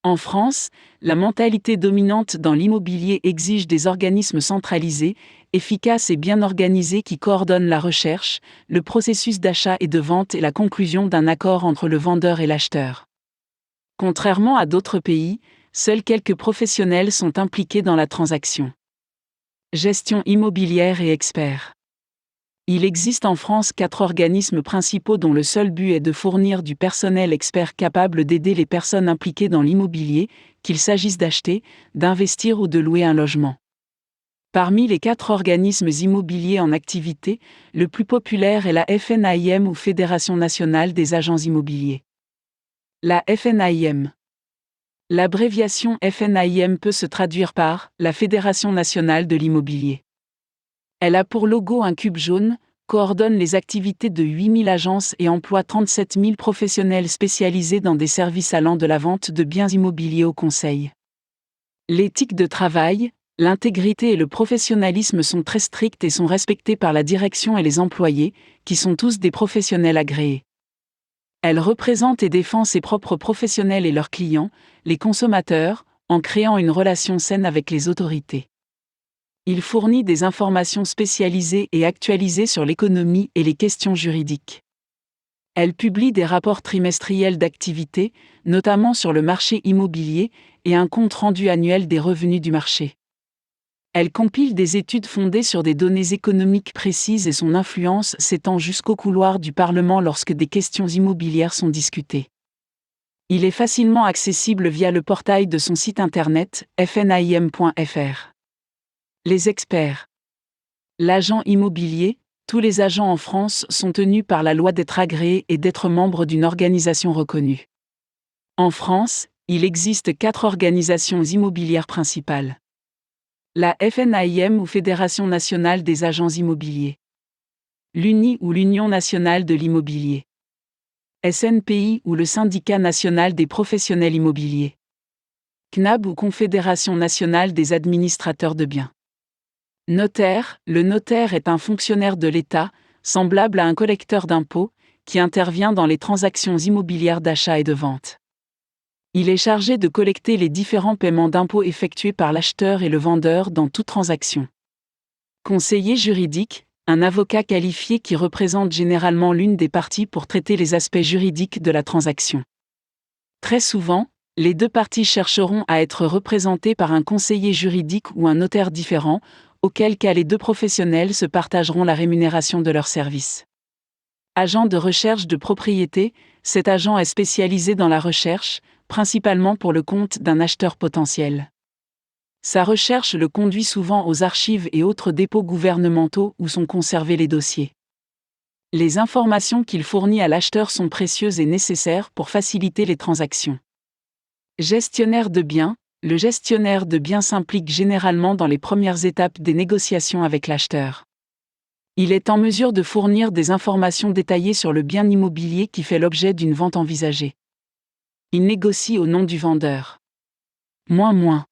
En France, la mentalité dominante dans l'immobilier exige des organismes centralisés, efficaces et bien organisés qui coordonnent la recherche, le processus d'achat et de vente et la conclusion d'un accord entre le vendeur et l'acheteur. Contrairement à d'autres pays, seuls quelques professionnels sont impliqués dans la transaction. Gestion immobilière et experts. Il existe en France 4 organismes principaux dont le seul but est de fournir du personnel expert capable d'aider les personnes impliquées dans l'immobilier, qu'il s'agisse d'acheter, d'investir ou de louer un logement. Parmi les 4 organismes immobiliers en activité, le plus populaire est la FNAIM ou Fédération nationale des agents immobiliers. La FNAIM. L'abréviation FNAIM peut se traduire par « la Fédération nationale de l'immobilier ». Elle a pour logo un cube jaune, coordonne les activités de 8000 agences et emploie 37 000 professionnels spécialisés dans des services allant de la vente de biens immobiliers au conseil. L'éthique de travail, l'intégrité et le professionnalisme sont très stricts et sont respectés par la direction et les employés, qui sont tous des professionnels agréés. Elle représente et défend ses propres professionnels et leurs clients, les consommateurs, en créant une relation saine avec les autorités. Il fournit des informations spécialisées et actualisées sur l'économie et les questions juridiques. Elle publie des rapports trimestriels d'activité, notamment sur le marché immobilier, et un compte-rendu annuel des revenus du marché. Elle compile des études fondées sur des données économiques précises et son influence s'étend jusqu'au couloir du Parlement lorsque des questions immobilières sont discutées. Il est facilement accessible via le portail de son site internet, fnaim.fr. Les experts. L'agent immobilier, tous les agents en France sont tenus par la loi d'être agréés et d'être membres d'une organisation reconnue. En France, il existe 4 organisations immobilières principales. La FNAIM ou Fédération nationale des agents immobiliers. L'UNI ou l'Union nationale de l'immobilier. SNPI ou le Syndicat national des professionnels immobiliers. CNAB ou Confédération nationale des administrateurs de biens. Notaire, le notaire est un fonctionnaire de l'État, semblable à un collecteur d'impôts, qui intervient dans les transactions immobilières d'achat et de vente. Il est chargé de collecter les différents paiements d'impôts effectués par l'acheteur et le vendeur dans toute transaction. Conseiller juridique, un avocat qualifié qui représente généralement l'une des parties pour traiter les aspects juridiques de la transaction. Très souvent, les 2 parties chercheront à être représentées par un conseiller juridique ou un notaire différent, auquel cas les 2 professionnels se partageront la rémunération de leurs services. Agent de recherche de propriété, cet agent est spécialisé dans la recherche, principalement pour le compte d'un acheteur potentiel. Sa recherche le conduit souvent aux archives et autres dépôts gouvernementaux où sont conservés les dossiers. Les informations qu'il fournit à l'acheteur sont précieuses et nécessaires pour faciliter les transactions. Gestionnaire de biens. Le gestionnaire de biens s'implique généralement dans les premières étapes des négociations avec l'acheteur. Il est en mesure de fournir des informations détaillées sur le bien immobilier qui fait l'objet d'une vente envisagée. Il négocie au nom du vendeur. Moins.